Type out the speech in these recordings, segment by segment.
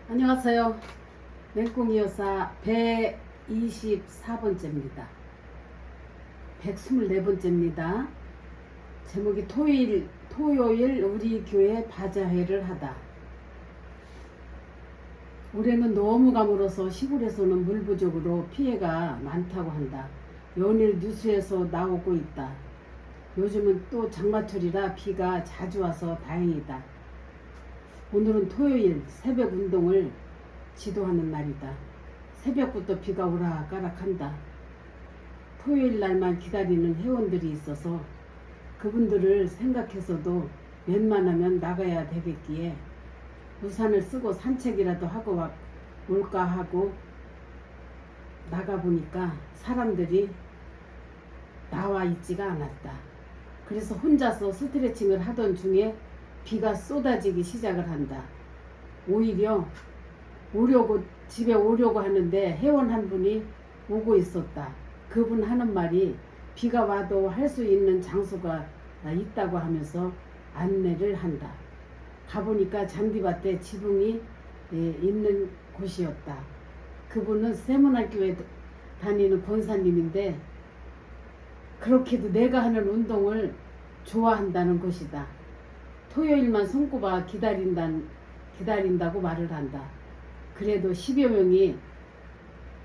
안녕하세요. 맹꽁이 여사 124번째입니다. 124번째입니다. 제목이 토요일 우리 교회 바자회를 하다. 올해는 너무 가물어서 시골에서는 물 부족으로 피해가 많다고 한다. 연일 뉴스에서 나오고 있다. 요즘은 또 장마철이라 비가 자주 와서 다행이다. 오늘은 토요일 새벽 운동을 지도하는 날이다. 새벽부터 비가 오락가락한다. 토요일 날만 기다리는 회원들이 있어서 그분들을 생각해서도 웬만하면 나가야 되겠기에 우산을 쓰고 산책이라도 하고 올까 하고 나가보니까 사람들이 나와 있지가 않았다. 그래서 혼자서 스트레칭을 하던 중에 비가 쏟아지기 시작을 한다. 오히려 집에 오려고 하는데 회원 한 분이 오고 있었다. 그분 하는 말이 비가 와도 할 수 있는 장소가 있다고 하면서 안내를 한다. 가보니까 잔디밭에 지붕이 있는 곳이었다. 그분은 세문학교에 다니는 권사님인데 그렇게도 내가 하는 운동을 좋아한다는 것이다. 토요일만 손꼽아 기다린다고 말을 한다. 그래도 10여 명이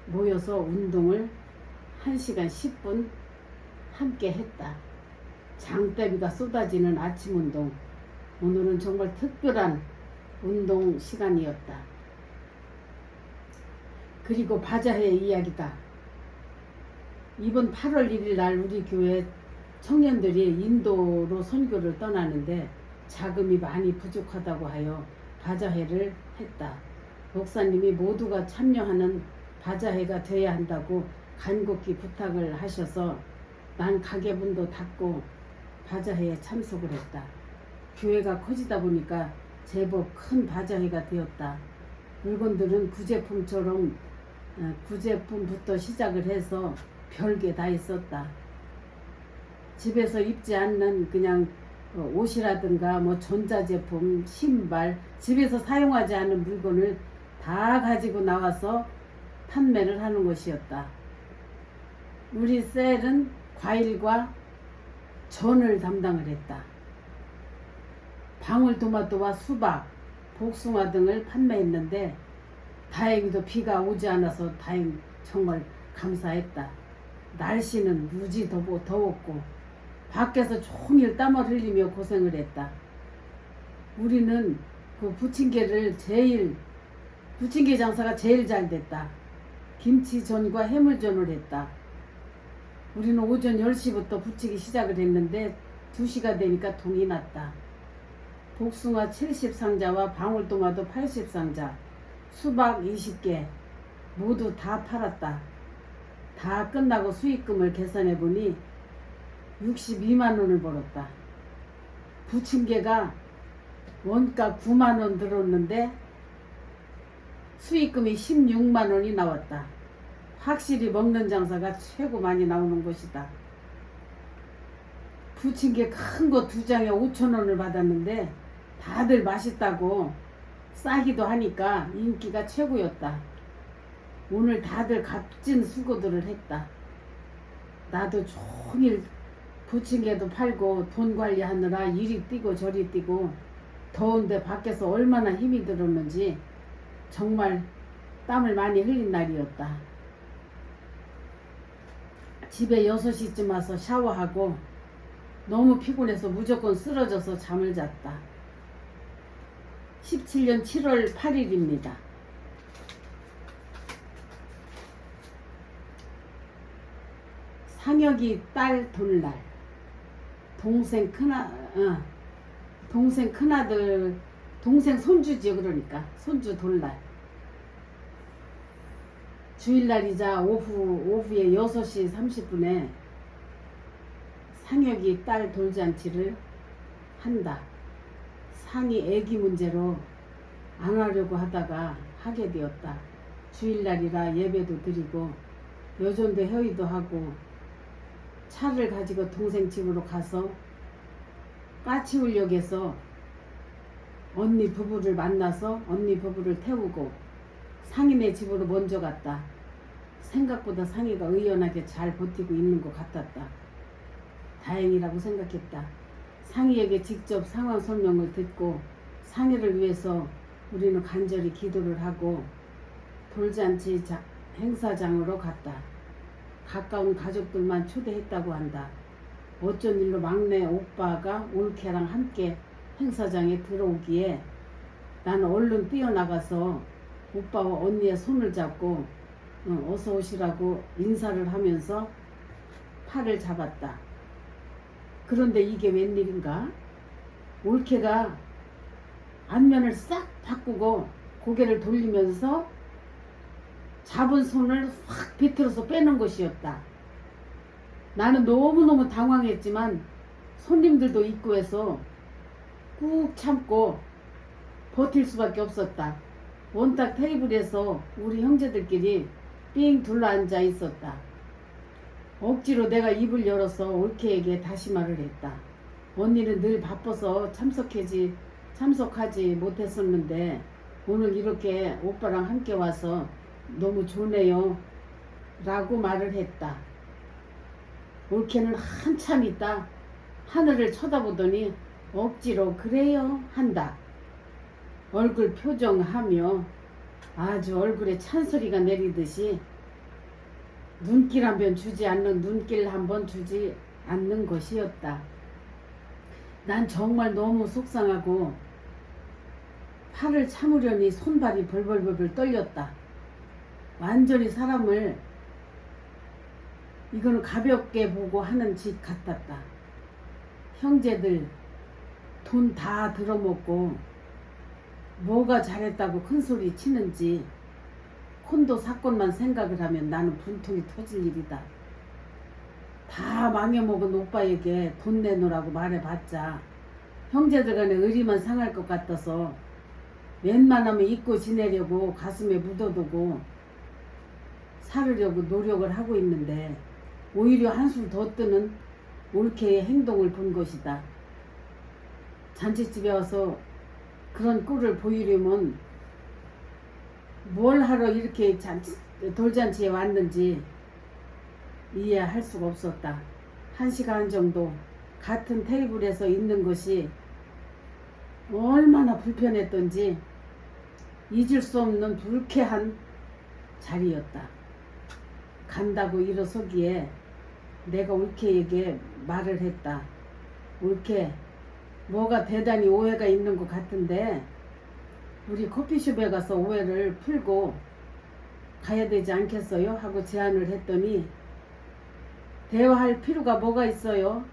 모여서 운동을 1시간 10분 함께 했다. 장대비가 쏟아지는 아침 운동. 오늘은 정말 특별한 운동 시간이었다. 그리고 바자회 이야기다. 이번 8월 1일 날 우리 교회 청년들이 인도로 선교를 떠나는데 자금이 많이 부족하다고 하여 바자회를 했다. 목사님이 모두가 참여하는 바자회가 돼야 한다고 간곡히 부탁을 하셔서 난 가게문도 닫고 바자회에 참석을 했다. 교회가 커지다 보니까 제법 큰 바자회가 되었다. 물건들은 구제품부터 시작을 해서 별게 다 있었다. 집에서 입지 않는 그냥 옷이라든가 전자제품, 신발, 집에서 사용하지 않는 물건을 다 가지고 나와서 판매를 하는 것이었다. 우리 셀은 과일과 전을 담당을 했다. 방울토마토와 수박, 복숭아 등을 판매했는데 다행히도 비가 오지 않아서 정말 감사했다. 날씨는 무지 더웠고 밖에서 종일 땀을 흘리며 고생을 했다. 우리는 그 부침개 장사가 제일 잘 됐다. 김치전과 해물전을 했다. 우리는 오전 10시부터 부치기 시작을 했는데 2시가 되니까 동이 났다. 복숭아 70상자와 방울토마토 80상자, 수박 20개 모두 다 팔았다. 다 끝나고 수익금을 계산해 보니 62만 원을 벌었다. 부침개가 원가 9만 원 들었는데 수익금이 16만 원이 나왔다. 확실히 먹는 장사가 최고 많이 나오는 것이다. 부침개 큰 거 2장에 5천 원을 받았는데 다들 맛있다고 싸기도 하니까 인기가 최고였다. 오늘 다들 값진 수고들을 했다. 나도 종일 부침개도 팔고 돈 관리하느라 이리 뛰고 저리 뛰고 더운데 밖에서 얼마나 힘이 들었는지 정말 땀을 많이 흘린 날이었다. 집에 6시쯤 와서 샤워하고 너무 피곤해서 무조건 쓰러져서 잠을 잤다. 17년 7월 8일입니다. 상혁이 딸 돌날. 동생 큰아들, 동생 손주지요. 그러니까 손주 돌날. 주일날이자 오후에 6시 30분에 상혁이 딸 돌잔치를 한다. 상이 애기 문제로 안 하려고 하다가 하게 되었다. 주일날이라 예배도 드리고 여전도 회의도 하고 차를 가지고 동생 집으로 가서 까치울역에서 언니 부부를 만나서 언니 부부를 태우고 상인의 집으로 먼저 갔다. 생각보다 상이가 의연하게 잘 버티고 있는 것 같았다. 다행이라고 생각했다. 상이에게 직접 상황 설명을 듣고 상이를 위해서 우리는 간절히 기도를 하고 돌잔치 행사장으로 갔다. 가까운 가족들만 초대했다고 한다. 어쩐 일로 막내 오빠가 올케랑 함께 행사장에 들어오기에 나는 얼른 뛰어나가서 오빠와 언니의 손을 잡고 어서 오시라고 인사를 하면서 팔을 잡았다. 그런데 이게 웬일인가? 올케가 안면을 싹 바꾸고 고개를 돌리면서 잡은 손을 확 비틀어서 빼는 것이었다. 나는 너무너무 당황했지만 손님들도 있고 해서 꾹 참고 버틸 수밖에 없었다. 원탁 테이블에서 우리 형제들끼리 삥 둘러앉아 있었다. 억지로 내가 입을 열어서 올케에게 다시 말을 했다. 언니는 늘 바빠서 참석하지 못했었는데 오늘 이렇게 오빠랑 함께 와서 너무 좋네요 라고 말을 했다. 올케는 한참 있다 하늘을 쳐다보더니 억지로 그래요 한다. 얼굴 표정하며 아주 얼굴에 찬소리가 내리듯이 눈길 한 번 주지 않는 것이었다. 난 정말 너무 속상하고 팔을 참으려니 손발이 벌벌벌 떨렸다. 완전히 사람을 이거는 가볍게 보고 하는 짓 같았다. 형제들 돈 다 들어먹고 뭐가 잘했다고 큰소리 치는지 콘도 사건만 생각을 하면 나는 분통이 터질 일이다. 다 망해먹은 오빠에게 돈 내놓으라고 말해봤자 형제들 간에 의리만 상할 것 같아서 웬만하면 잊고 지내려고 가슴에 묻어두고 살으려고 노력을 하고 있는데 오히려 한술 더 뜨는 올케의 행동을 본 것이다. 잔치집에 와서 그런 꼴을 보이려면 뭘 하러 이렇게 돌잔치에 왔는지 이해할 수가 없었다. 1시간 정도 같은 테이블에서 있는 것이 얼마나 불편했던지 잊을 수 없는 불쾌한 자리였다. 간다고 일어서기에 내가 올케에게 말을 했다. 올케, 뭐가 대단히 오해가 있는 것 같은데 우리 커피숍에 가서 오해를 풀고 가야 되지 않겠어요? 하고 제안을 했더니 대화할 필요가 뭐가 있어요?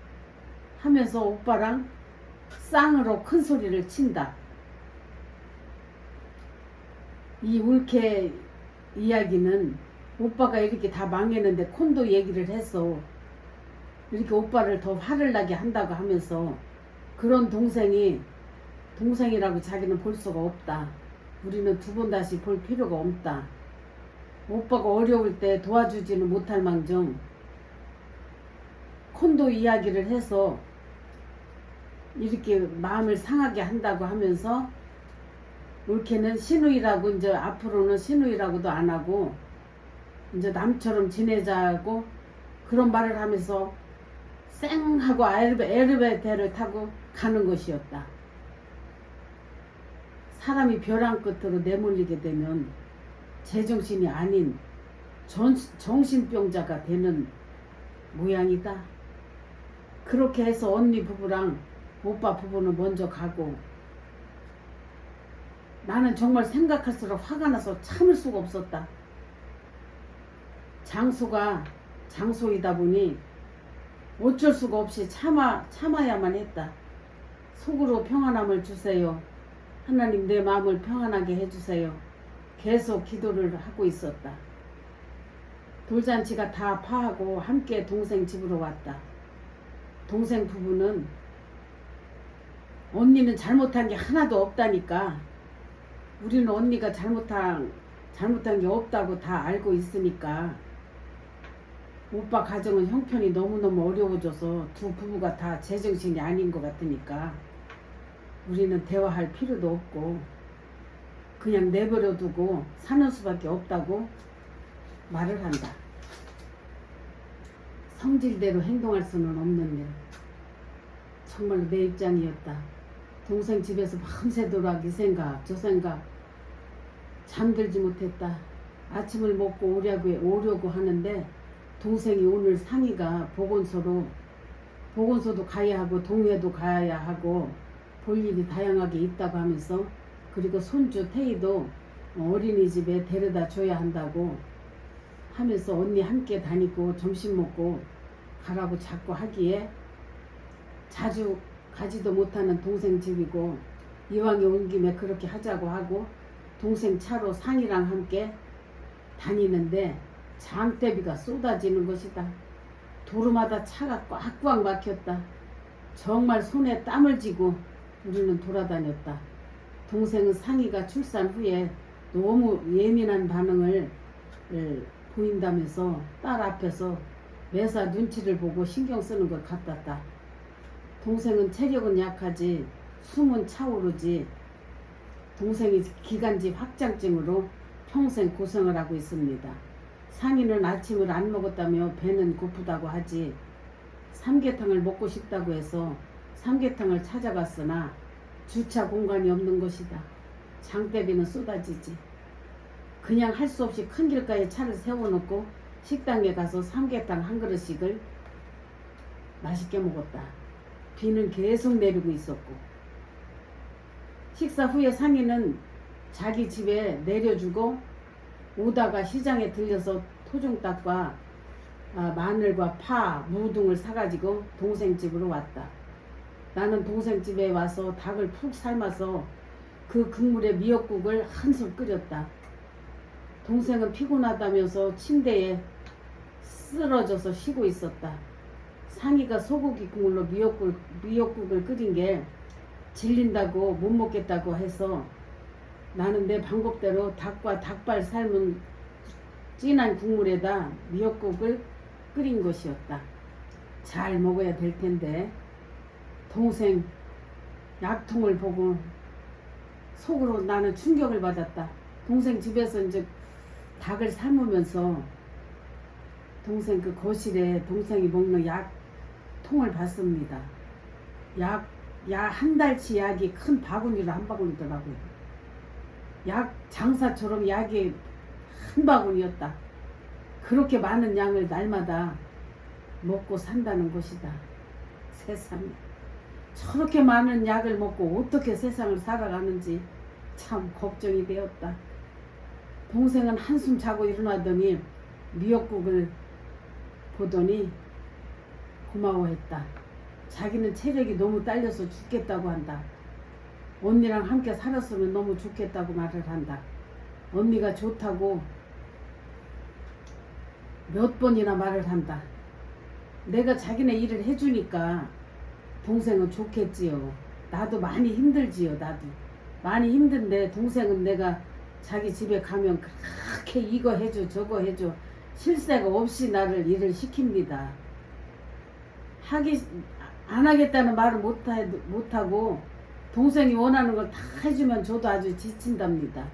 하면서 오빠랑 쌍으로 큰 소리를 친다. 이 올케 이야기는 오빠가 이렇게 다 망했는데 콘도 얘기를 했어. 이렇게 오빠를 더 화를 나게 한다고 하면서 그런 동생이라고 자기는 볼 수가 없다. 우리는 두 번 다시 볼 필요가 없다. 오빠가 어려울 때 도와주지는 못할 망정 콘도 이야기를 해서 이렇게 마음을 상하게 한다고 하면서 올케는 신우이라고 이제 앞으로는 신우이라고도 안 하고 이제 남처럼 지내자고 그런 말을 하면서 쌩하고 엘리베이터를 타고 가는 것이었다. 사람이 벼랑 끝으로 내몰리게 되면 제정신이 아닌 정신병자가 되는 모양이다. 그렇게 해서 언니 부부랑 오빠 부부는 먼저 가고 나는 정말 생각할수록 화가 나서 참을 수가 없었다. 장소가 장소이다 보니 어쩔 수가 없이 참아야만 했다. 속으로 평안함을 주세요. 하나님 내 마음을 평안하게 해주세요. 계속 기도를 하고 있었다. 돌잔치가 다 파하고 함께 동생 집으로 왔다. 동생 부부는 언니는 잘못한 게 하나도 없다니까 우리는 언니가 잘못한 게 없다고 다 알고 있으니까 오빠 가정은 형편이 너무너무 어려워져서 두 부부가 다 제정신이 아닌 것 같으니까 우리는 대화할 필요도 없고 그냥 내버려 두고 사는 수밖에 없다고 말을 한다. 성질대로 행동할 수는 없는 일. 정말로 내 입장이었다. 동생 집에서 밤새도록 이 생각 저 생각 잠들지 못했다. 아침을 먹고 오려고 하는데 동생이 오늘 상이가 보건소도 가야 하고 동회도 가야 하고 볼 일이 다양하게 있다고 하면서 그리고 손주 태희도 어린이집에 데려다 줘야 한다고 하면서 언니 함께 다니고 점심 먹고 가라고 자꾸 하기에 자주 가지도 못하는 동생 집이고 이왕에 온 김에 그렇게 하자고 하고 동생 차로 상이랑 함께 다니는데 장대비가 쏟아지는 것이다. 도로마다 차가 꽉꽉 막혔다. 정말 손에 땀을 쥐고 우리는 돌아다녔다. 동생은 상이가 출산 후에 너무 예민한 반응을 보인다면서 딸 앞에서 매사 눈치를 보고 신경 쓰는 것 같았다. 동생은 체력은 약하지 숨은 차오르지 동생이 기관지 확장증으로 평생 고생을 하고 있습니다. 상이는 아침을 안 먹었다며 배는 고프다고 하지 삼계탕을 먹고 싶다고 해서 삼계탕을 찾아갔으나 주차 공간이 없는 것이다. 장대비는 쏟아지지. 그냥 할 수 없이 큰 길가에 차를 세워놓고 식당에 가서 삼계탕 한 그릇씩을 맛있게 먹었다. 비는 계속 내리고 있었고 식사 후에 상이는 자기 집에 내려주고 오다가 시장에 들려서 토종닭과 마늘과 파, 무 등을 사가지고 동생 집으로 왔다. 나는 동생 집에 와서 닭을 푹 삶아서 그 국물에 미역국을 한술 끓였다. 동생은 피곤하다면서 침대에 쓰러져서 쉬고 있었다. 상이가 소고기 국물로 미역국을 끓인 게 질린다고 못 먹겠다고 해서 나는 내 방법대로 닭과 닭발 삶은 진한 국물에다 미역국을 끓인 것이었다. 잘 먹어야 될 텐데 동생 약통을 보고 속으로 나는 충격을 받았다. 동생 집에서 이제 닭을 삶으면서 동생 그 거실에 동생이 먹는 약통을 봤습니다. 한 달치 약이 큰 바구니로 한 바구니더라고요. 약 장사처럼 약이 한 바구니였다. 그렇게 많은 양을 날마다 먹고 산다는 것이다. 세상에. 저렇게 많은 약을 먹고 어떻게 세상을 살아가는지 참 걱정이 되었다. 동생은 한숨 자고 일어나더니 미역국을 보더니 고마워했다. 자기는 체력이 너무 딸려서 죽겠다고 한다. 언니랑 함께 살았으면 너무 좋겠다고 말을 한다. 언니가 좋다고 몇 번이나 말을 한다. 내가 자기네 일을 해주니까 동생은 좋겠지요. 나도 많이 힘들지요. 나도 많이 힘든데 동생은 내가 자기 집에 가면 그렇게 이거 해줘 저거 해줘 실세가 없이 나를 일을 시킵니다. 안 하겠다는 말을 못하고 동생이 원하는 걸 다 해주면 저도 아주 지친답니다.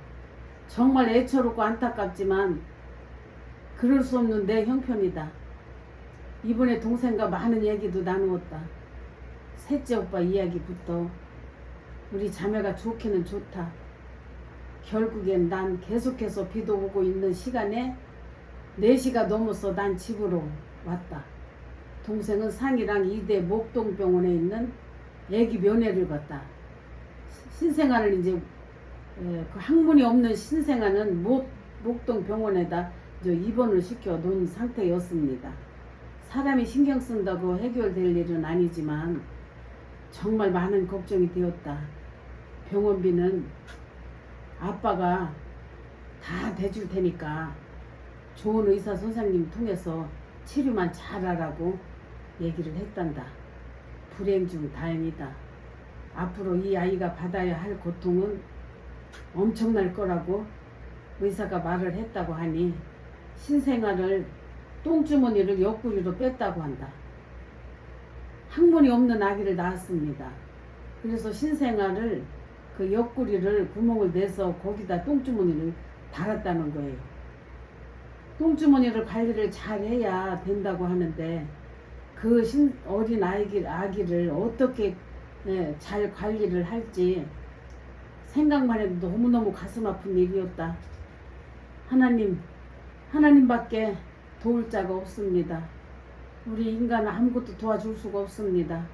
정말 애처롭고 안타깝지만 그럴 수 없는 내 형편이다. 이번에 동생과 많은 얘기도 나누었다. 셋째 오빠 이야기부터 우리 자매가 좋기는 좋다. 결국엔 난 계속해서 비도 오고 있는 시간에 4시가 넘어서 난 집으로 왔다. 동생은 상이랑 이대 목동병원에 있는 애기 면회를 갔다. 신생아를 이제 그 학문이 없는 신생아는 목동병원에다 입원을 시켜 놓은 상태였습니다. 사람이 신경 쓴다고 해결될 일은 아니지만 정말 많은 걱정이 되었다. 병원비는 아빠가 다 대줄 테니까 좋은 의사 선생님 통해서 치료만 잘하라고 얘기를 했단다. 불행 중 다행이다. 앞으로 이 아이가 받아야 할 고통은 엄청날 거라고 의사가 말을 했다고 하니 신생아를 똥주머니를 옆구리로 뺐다고 한다. 학문이 없는 아기를 낳았습니다. 그래서 신생아를 그 옆구리를 구멍을 내서 거기다 똥주머니를 달았다는 거예요. 똥주머니를 관리를 잘 해야 된다고 하는데 그 어린 아기를 어떻게 잘 관리를 할지 생각만 해도 너무너무 가슴 아픈 일이었다. 하나님밖에 도울 자가 없습니다. 우리 인간은 아무것도 도와줄 수가 없습니다.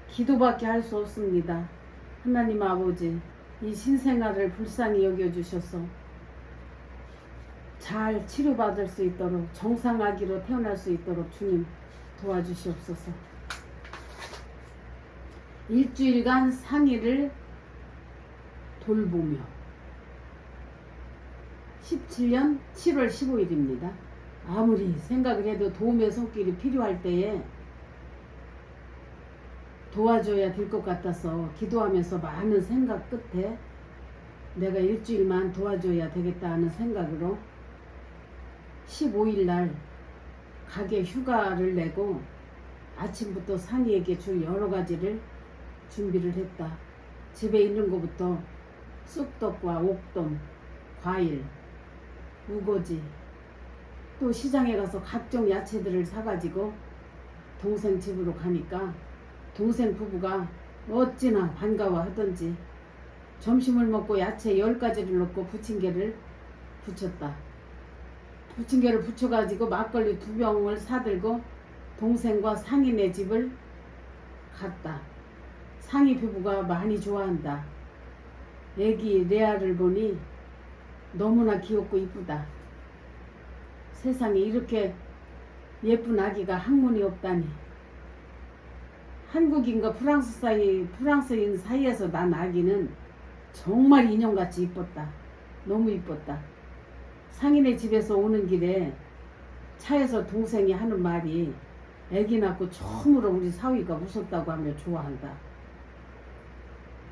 기도밖에 할 수 없습니다. 하나님 아버지, 이 신생아를 불쌍히 여겨주셔서 잘 치료받을 수 있도록 정상아기로 태어날 수 있도록 주님 도와주시옵소서. 일주일간 상의를 돌보며 17년 7월 15일입니다. 아무리 생각을 해도 도움의 손길이 필요할 때에 도와줘야 될 것 같아서 기도하면서 많은 생각 끝에 내가 일주일만 도와줘야 되겠다 하는 생각으로 15일 날 가게 휴가를 내고 아침부터 상희에게 줄 여러 가지를 준비를 했다. 집에 있는 것부터 쑥떡과 옥돔, 과일, 우거지, 또 시장에 가서 각종 야채들을 사가지고 동생 집으로 가니까 동생 부부가 어찌나 반가워하던지 점심을 먹고 야채 10가지를 넣고 부침개를 부쳤다. 부침개를 부쳐가지고 막걸리 2병을 사들고 동생과 상인의 집을 갔다. 상이 부부가 많이 좋아한다. 애기 레아를 보니 너무나 귀엽고 이쁘다. 세상에 이렇게 예쁜 아기가 학문이 없다니. 한국인과 프랑스인 사이에서 난 아기는 정말 인형같이 이뻤다. 너무 이뻤다. 상인의 집에서 오는 길에 차에서 동생이 하는 말이 애기 낳고 처음으로 우리 사위가 웃었다고 하며 좋아한다.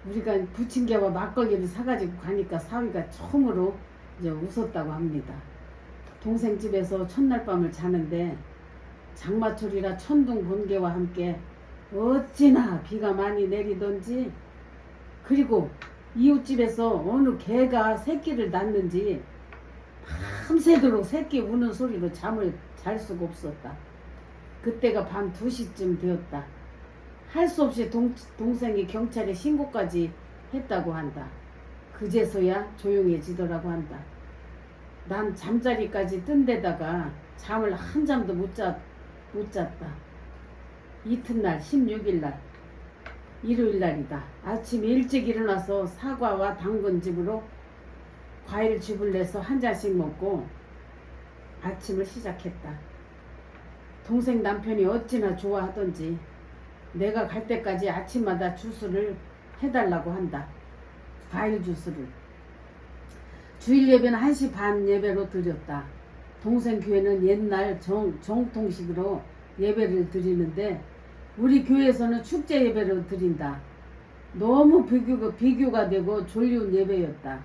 우리가 부침개와 막걸리를 사가지고 가니까 사위가 처음으로 이제 웃었다고 합니다. 동생 집에서 첫날 밤을 자는데 장마철이라 천둥 번개와 함께 어찌나 비가 많이 내리던지, 그리고 이웃집에서 어느 개가 새끼를 낳는지 밤새도록 새끼 우는 소리로 잠을 잘 수가 없었다. 그때가 밤 2시쯤 되었다. 할 수 없이 동생이 경찰에 신고까지 했다고 한다. 그제서야 조용해지더라고 한다. 난 잠자리까지 뜬 데다가 잠을 한 잠도 못 잤다. 이튿날 16일날 일요일날이다. 아침 일찍 일어나서 사과와 당근즙으로 과일즙을 내서 한 잔씩 먹고 아침을 시작했다. 동생 남편이 어찌나 좋아하던지 내가 갈 때까지 아침마다 주스를 해달라고 한다. 과일 주스를. 주일 예배는 1시 반 예배로 드렸다. 동생 교회는 옛날 정통식으로 예배를 드리는데 우리 교회에서는 축제 예배를 드린다. 너무 비교가 되고 졸리운 예배였다.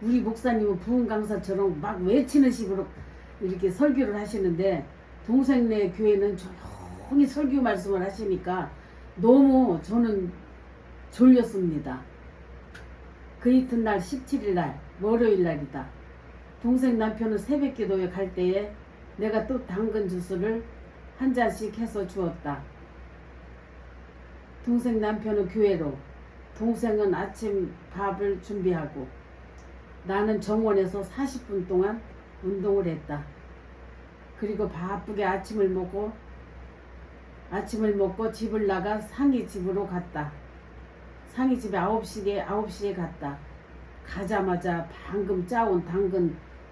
우리 목사님은 부흥 강사처럼 막 외치는 식으로 이렇게 설교를 하시는데 동생네 교회는 조용히 설교 말씀을 하시니까 너무 저는 졸렸습니다. 그 이튿날 17일날 월요일날이다. 동생 남편은 새벽기도에 갈 때에 내가 또 당근 주스를 한 잔씩 해서 주었다. 동생 남편은 교회로, 동생은 아침 밥을 준비하고 나는 정원에서 40분 동안 운동을 했다. 그리고 바쁘게 아침을 먹고 집을 나가 상희 집으로 갔다. 상희 집에 9시에 갔다. 가자마자 방금 짜온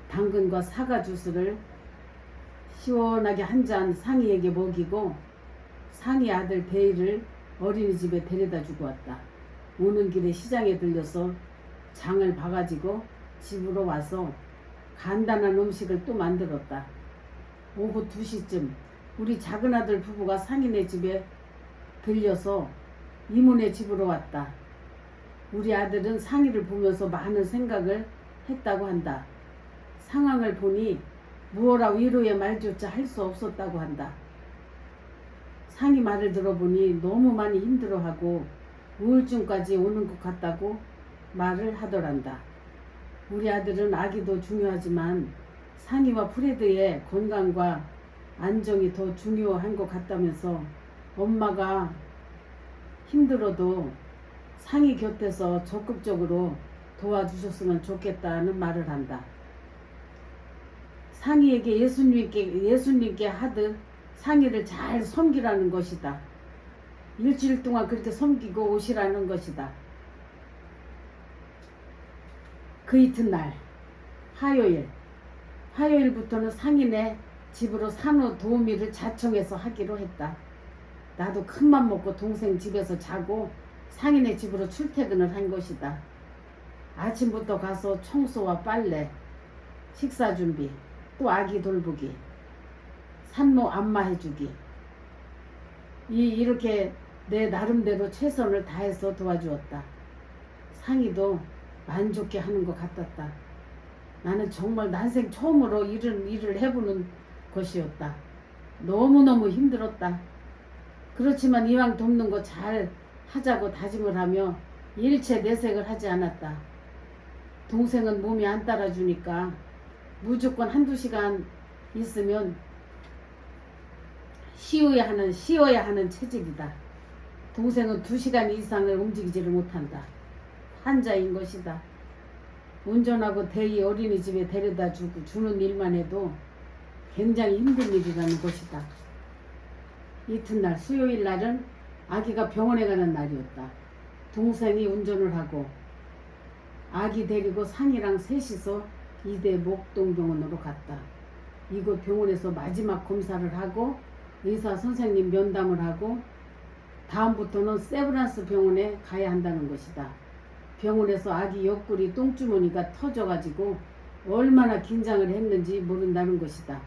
당근과 사과 주스를 시원하게 한 잔 상희에게 먹이고 상희 아들 대희를 어린이집에 데려다 주고 왔다. 오는 길에 시장에 들려서 장을 봐가지고 집으로 와서 간단한 음식을 또 만들었다. 오후 2시쯤 우리 작은아들 부부가 상인의 집에 들려서 이모네 집으로 왔다. 우리 아들은 상희를 보면서 많은 생각을 했다고 한다. 상황을 보니 무어라 위로의 말조차 할 수 없었다고 한다. 상희 말을 들어보니 너무 많이 힘들어하고 우울증까지 오는 것 같다고 말을 하더란다. 우리 아들은 아기도 중요하지만 상이와 프레드의 건강과 안정이 더 중요한 것 같다면서 엄마가 힘들어도 상이 곁에서 적극적으로 도와주셨으면 좋겠다는 말을 한다. 상이에게 예수님께 하듯 상이를 잘 섬기라는 것이다. 일주일 동안 그렇게 섬기고 오시라는 것이다. 그 이튿날 화요일부터는 상인의 집으로 산후 도우미를 자청해서 하기로 했다. 나도 큰맘 먹고 동생 집에서 자고 상인의 집으로 출퇴근을 한 것이다. 아침부터 가서 청소와 빨래, 식사 준비, 또 아기 돌보기, 산모 안마해주기, 이렇게 내 나름대로 최선을 다해서 도와주었다. 상이도 만족해 하는 것 같았다. 나는 정말 난생 처음으로 일을 해보는 것이었다. 너무너무 힘들었다. 그렇지만 이왕 돕는 거 잘 하자고 다짐을 하며 일체 내색을 하지 않았다. 동생은 몸이 안 따라주니까 무조건 한두 시간 있으면 쉬어야 하는 체질이다. 동생은 2시간 이상을 움직이지를 못한다. 환자인 것이다. 운전하고 대희 어린이집에 데려다 주는 일만 해도 굉장히 힘든 일이라는 것이다. 이튿날 수요일 날은 아기가 병원에 가는 날이었다. 동생이 운전을 하고 아기 데리고 상이랑 셋이서 이대 목동병원으로 갔다. 이곳 병원에서 마지막 검사를 하고 의사 선생님 면담을 하고 다음부터는 세브란스 병원에 가야 한다는 것이다. 병원에서 아기 옆구리 똥주머니가 터져가지고 얼마나 긴장을 했는지 모른다는 것이다.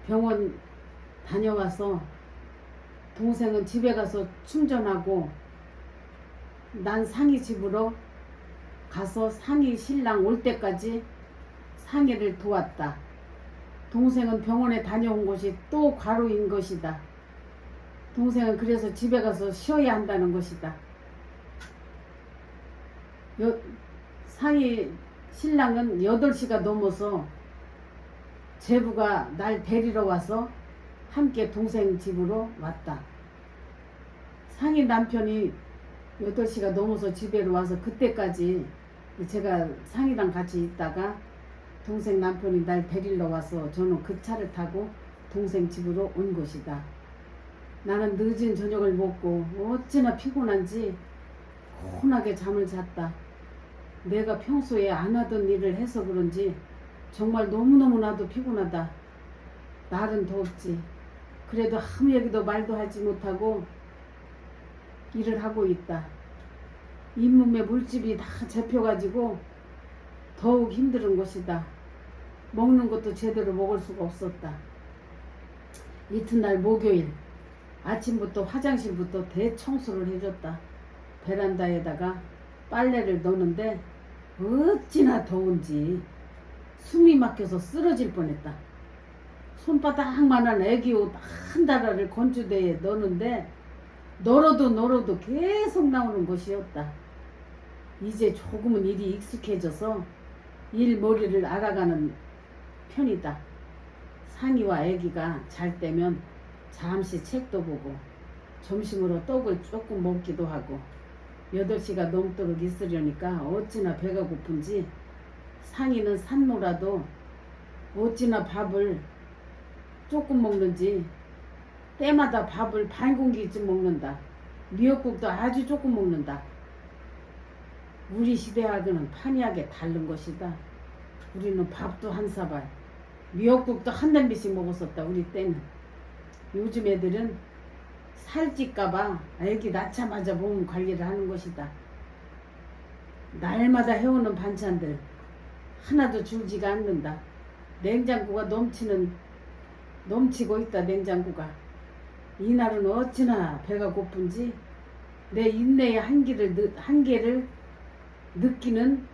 병원 다녀와서 동생은 집에 가서 충전하고 난 상이 집으로 가서 상이 신랑 올 때까지 상이를 도왔다. 동생은 병원에 다녀온 것이 또 과로인 것이다. 동생은 그래서 집에 가서 쉬어야 한다는 것이다. 상이 신랑은 8시가 넘어서 제부가 날 데리러 와서 함께 동생 집으로 왔다. 상이 남편이 8시가 넘어서 집에로 와서 그때까지 제가 상이랑 같이 있다가 동생 남편이 날 데리러 와서 저는 그 차를 타고 동생 집으로 온 것이다. 나는 늦은 저녁을 먹고 어찌나 피곤한지 혼하게 잠을 잤다. 내가 평소에 안 하던 일을 해서 그런지 정말 너무너무 나도 피곤하다. 날은 덥지. 그래도 아무 얘기도 말도 하지 못하고 일을 하고 있다. 잇몸에 물집이 다 잡혀가지고 더욱 힘든 것이다. 먹는 것도 제대로 먹을 수가 없었다. 이튿날 목요일 아침부터 화장실부터 대청소를 해줬다. 베란다에다가 빨래를 넣는데 어찌나 더운지 숨이 막혀서 쓰러질 뻔했다. 손바닥만한 애기 옷 한 다라를 건조대에 넣는데 널어도 계속 나오는 것이었다. 이제 조금은 일이 익숙해져서 일머리를 알아가는 편이다. 상이와 애기가 잘 때면 잠시 책도 보고 점심으로 떡을 조금 먹기도 하고 8시가 넘도록 있으려니까 어찌나 배가 고픈지 상이는 산모라도 어찌나 밥을 조금 먹는지 때마다 밥을 반 공기쯤 먹는다. 미역국도 아주 조금 먹는다. 우리 시대하고는 판이하게 다른 것이다. 우리는 밥도 한 사발, 미역국도 한 냄비씩 먹었었다. 우리 때는. 요즘 애들은 살찔까봐 애기 낳자마자 몸 관리를 하는 것이다. 날마다 해오는 반찬들 하나도 줄지가 않는다. 냉장고가 넘치고 있다. 냉장고가. 이날은 어찌나 배가 고픈지 내 인내의 한계를 느끼는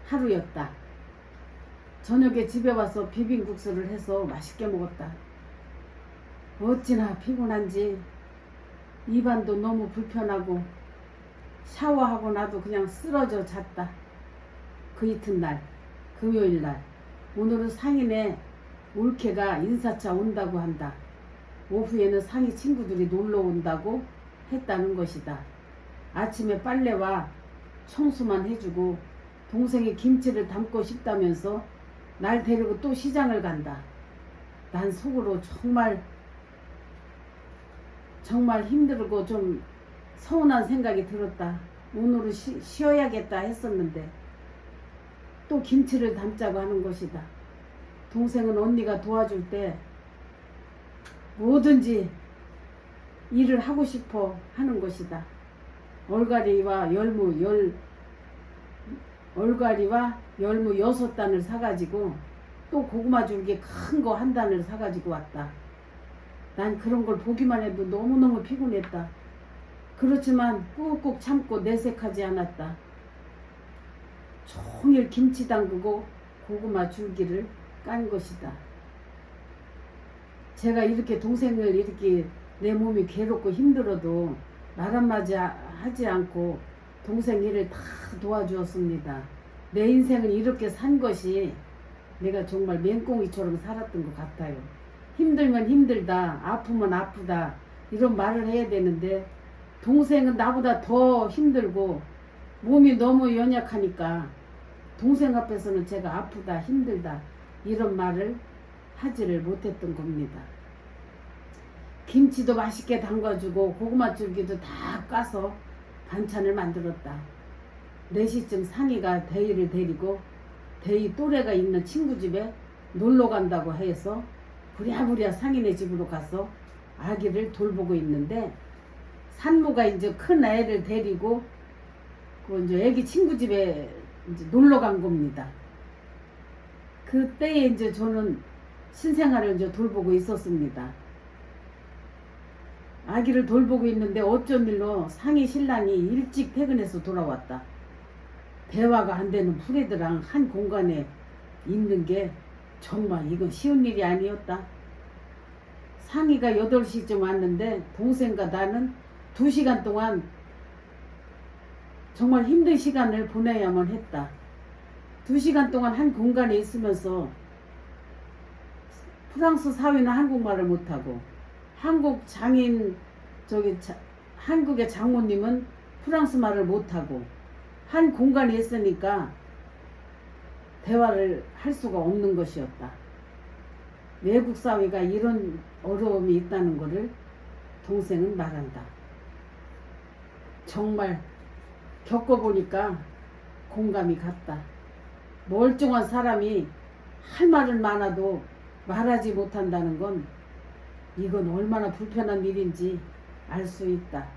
하루였다. 저녁에 집에 와서 비빔국수를 해서 맛있게 먹었다. 어찌나 피곤한지 입안도 너무 불편하고 샤워하고 나도 그냥 쓰러져 잤다. 그 이튿날 금요일날 오늘은 상인의 올케가 인사차 온다고 한다. 오후에는 상이 친구들이 놀러 온다고 했다는 것이다. 아침에 빨래와 청소만 해주고 동생이 김치를 담고 싶다면서 날 데리고 또 시장을 간다. 난 속으로 정말 힘들고 좀 서운한 생각이 들었다. 오늘은 쉬어야겠다 했었는데 또 김치를 담자고 하는 것이다. 동생은 언니가 도와줄 때 뭐든지 일을 하고 싶어 하는 것이다. 얼갈이와 열무 6단을 사가지고 또 고구마 줄기 큰 거 1단을 사가지고 왔다. 난 그런 걸 보기만 해도 너무너무 피곤했다. 그렇지만 꾹꾹 참고 내색하지 않았다. 종일 김치 담그고 고구마 줄기를 깐 것이다. 제가 이렇게 동생을 이렇게 내 몸이 괴롭고 힘들어도 말 한마디 하지 않고 동생 일을 다 도와주었습니다. 내 인생을 이렇게 산 것이 내가 정말 맹꽁이처럼 살았던 것 같아요. 힘들면 힘들다, 아프면 아프다 이런 말을 해야 되는데 동생은 나보다 더 힘들고 몸이 너무 연약하니까 동생 앞에서는 제가 아프다, 힘들다 이런 말을 하지를 못했던 겁니다. 김치도 맛있게 담가주고 고구마 줄기도 다 까서 반찬을 만들었다. 4시쯤 상이가 대희를 데리고 대희 또래가 있는 친구 집에 놀러 간다고 해서 부랴부랴 상인의 집으로 가서 아기를 돌보고 있는데 산모가 이제 큰 애를 데리고 그 이제 애기 친구 집에 이제 놀러 간 겁니다. 그때에 이제 저는 신생아를 이제 돌보고 있었습니다. 아기를 돌보고 있는데 어쩐 일로 상이 신랑이 일찍 퇴근해서 돌아왔다. 대화가 안 되는 프레드랑 한 공간에 있는 게 정말 이건 쉬운 일이 아니었다. 상이가 8시쯤 왔는데 동생과 나는 2시간 동안 정말 힘든 시간을 보내야만 했다. 2시간 동안 한 공간에 있으면서 프랑스 사회는 한국말을 못하고 한국의 장모님은 프랑스 말을 못하고 한 공간에 있으니까 대화를 할 수가 없는 것이었다. 외국 사회가 이런 어려움이 있다는 것을 동생은 말한다. 정말 겪어보니까 공감이 갔다. 멀쩡한 사람이 할 말은 많아도 말하지 못한다는 건 이건 얼마나 불편한 일인지 알 수 있다.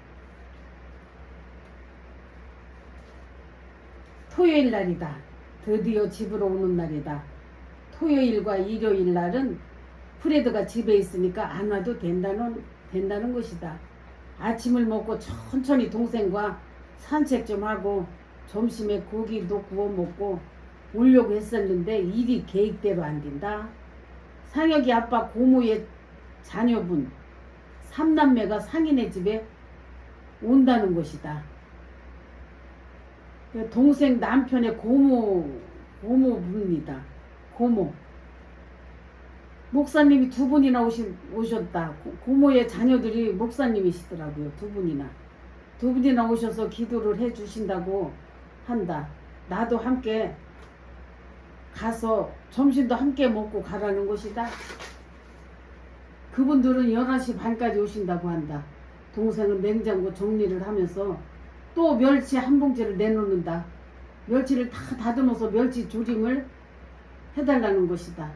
토요일 날이다. 드디어 집으로 오는 날이다. 토요일과 일요일 날은 프레드가 집에 있으니까 안 와도 된다는 것이다. 아침을 먹고 천천히 동생과 산책 좀 하고 점심에 고기도 구워 먹고 오려고 했었는데 일이 계획대로 안 된다. 상혁이 아빠 고모의 자녀분 3남매가 상인의 집에 온다는 것이다. 동생 남편의 고모입니다. 고모. 목사님이 2분이나 오셨다. 고모의 자녀들이 목사님이시더라고요. 2분이나 오셔서 기도를 해 주신다고 한다. 나도 함께 가서 점심도 함께 먹고 가라는 것이다. 그분들은 11시 반까지 오신다고 한다. 동생은 냉장고 정리를 하면서 또 멸치 한 봉지를 내놓는다. 멸치를 다 다듬어서 멸치 조림을 해달라는 것이다.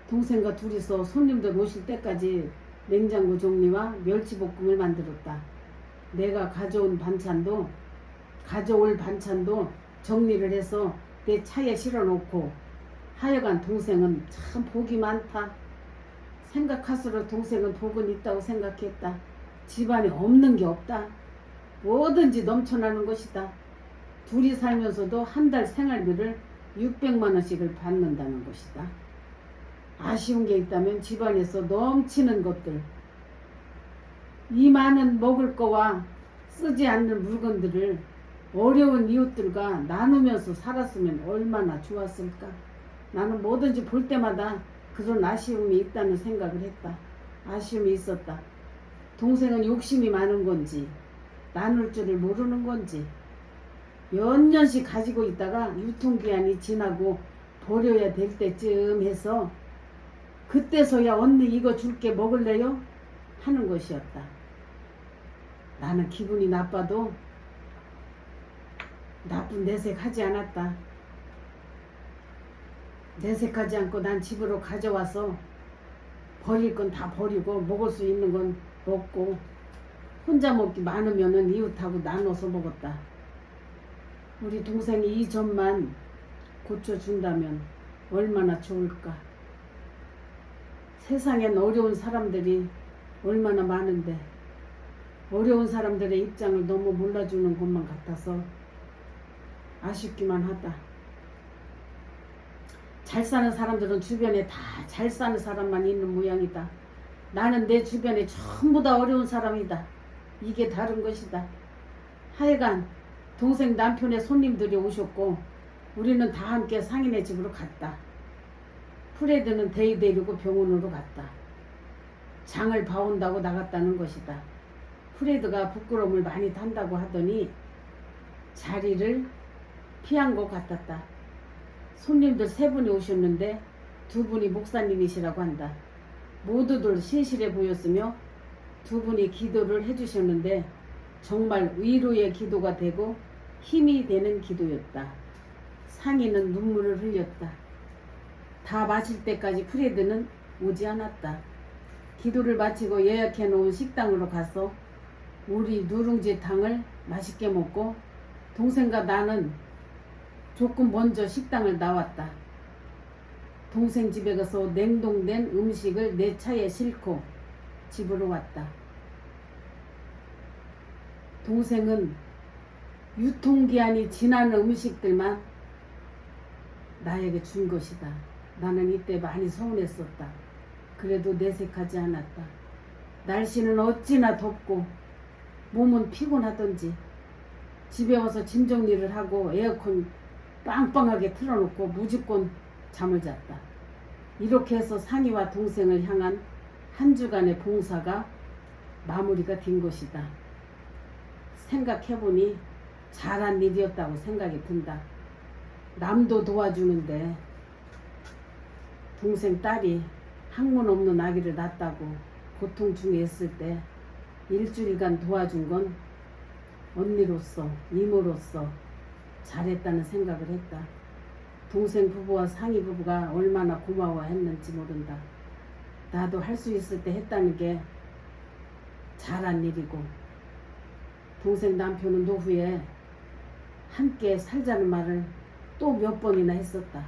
동생과 둘이서 손님들 오실 때까지 냉장고 정리와 멸치볶음을 만들었다. 내가 가져올 반찬도 정리를 해서 내 차에 실어놓고 하여간 동생은 참 복이 많다. 생각할수록 동생은 복은 있다고 생각했다. 집안에 없는 게 없다. 뭐든지 넘쳐나는 것이다. 둘이 살면서도 한 달 생활비를 600만 원씩을 받는다는 것이다. 아쉬운 게 있다면 집안에서 넘치는 것들, 이 많은 먹을 거와 쓰지 않는 물건들을 어려운 이웃들과 나누면서 살았으면 얼마나 좋았을까. 나는 뭐든지 볼 때마다 그런 아쉬움이 있다는 생각을 했다. 아쉬움이 있었다. 동생은 욕심이 많은 건지 나눌 줄을 모르는 건지 몇 년씩 가지고 있다가 유통기한이 지나고 버려야 될 때쯤 해서 그때서야 언니 이거 줄게 먹을래요? 하는 것이었다. 나는 기분이 나빠도 나쁜 내색하지 않았다. 내색하지 않고 난 집으로 가져와서 버릴 건 다 버리고 먹을 수 있는 건 먹고 혼자 먹기 많으면은 이웃하고 나눠서 먹었다. 우리 동생이 이 점만 고쳐준다면 얼마나 좋을까. 세상엔 어려운 사람들이 얼마나 많은데 어려운 사람들의 입장을 너무 몰라주는 것만 같아서 아쉽기만 하다. 잘 사는 사람들은 주변에 다 잘 사는 사람만 있는 모양이다. 나는 내 주변에 전부 다 어려운 사람이다. 이게 다른 것이다. 하여간 동생 남편의 손님들이 오셨고 우리는 다 함께 상인의 집으로 갔다. 프레드는 데이 데리고 병원으로 갔다. 장을 봐온다고 나갔다는 것이다. 프레드가 부끄러움을 많이 탄다고 하더니 자리를 피한 것 같았다. 손님들 3분이 오셨는데 2분이 목사님이시라고 한다. 모두들 신실해 보였으며 2분이 기도를 해주셨는데 정말 위로의 기도가 되고 힘이 되는 기도였다. 상인은 눈물을 흘렸다. 다 마칠 때까지 프레드는 오지 않았다. 기도를 마치고 예약해 놓은 식당으로 가서 우리 누룽지탕을 맛있게 먹고 동생과 나는 조금 먼저 식당을 나왔다. 동생 집에 가서 냉동된 음식을 내 차에 싣고 집으로 왔다. 동생은 유통기한이 지난 음식들만 나에게 준 것이다. 나는 이때 많이 서운했었다. 그래도 내색하지 않았다. 날씨는 어찌나 덥고 몸은 피곤하던지 집에 와서 짐 정리를 하고 에어컨 빵빵하게 틀어놓고 무조건 잠을 잤다. 이렇게 해서 상이와 동생을 향한 한 주간의 봉사가 마무리가 된 것이다. 생각해보니 잘한 일이었다고 생각이 든다. 남도 도와주는데 동생 딸이 학문 없는 아기를 낳았다고 고통 중에 있을 때 일주일간 도와준 건 언니로서 이모로서 잘했다는 생각을 했다. 동생 부부와 상이 부부가 얼마나 고마워했는지 모른다. 나도 할 수 있을 때 했다는 게 잘한 일이고 동생 남편은 노후에 함께 살자는 말을 또 몇 번이나 했었다.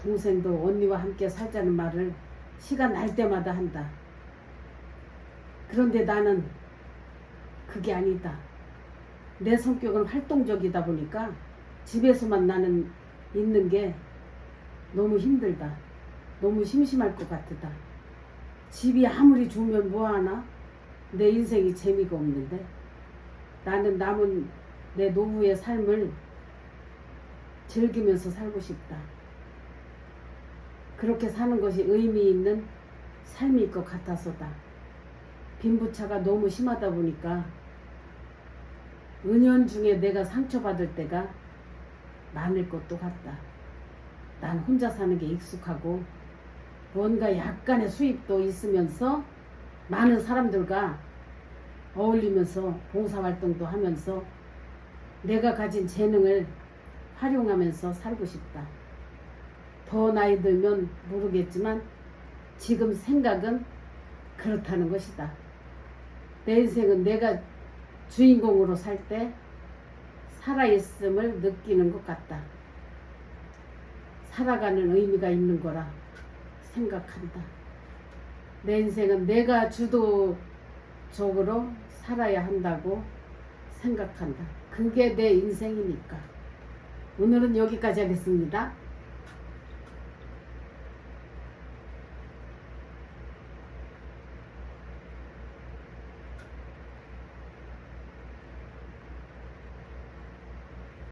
동생도 언니와 함께 살자는 말을 시간 날 때마다 한다. 그런데 나는 그게 아니다. 내 성격은 활동적이다 보니까 집에서만 나는 있는 게 너무 힘들다. 너무 심심할 것 같다. 집이 아무리 좋으면 뭐하나? 내 인생이 재미가 없는데 나는 남은 내 노후의 삶을 즐기면서 살고 싶다. 그렇게 사는 것이 의미 있는 삶일 것 같아서다. 빈부차가 너무 심하다 보니까 은연중에 내가 상처받을 때가 많을 것도 같다. 난 혼자 사는 게 익숙하고 뭔가 약간의 수입도 있으면서 많은 사람들과 어울리면서 봉사활동도 하면서 내가 가진 재능을 활용하면서 살고 싶다. 더 나이 들면 모르겠지만 지금 생각은 그렇다는 것이다. 내 인생은 내가 주인공으로 살 때 살아있음을 느끼는 것 같다. 살아가는 의미가 있는 거라 생각한다. 내 인생은 내가 주도적으로 살아야 한다고 생각한다. 그게 내 인생이니까. 오늘은 여기까지 하겠습니다.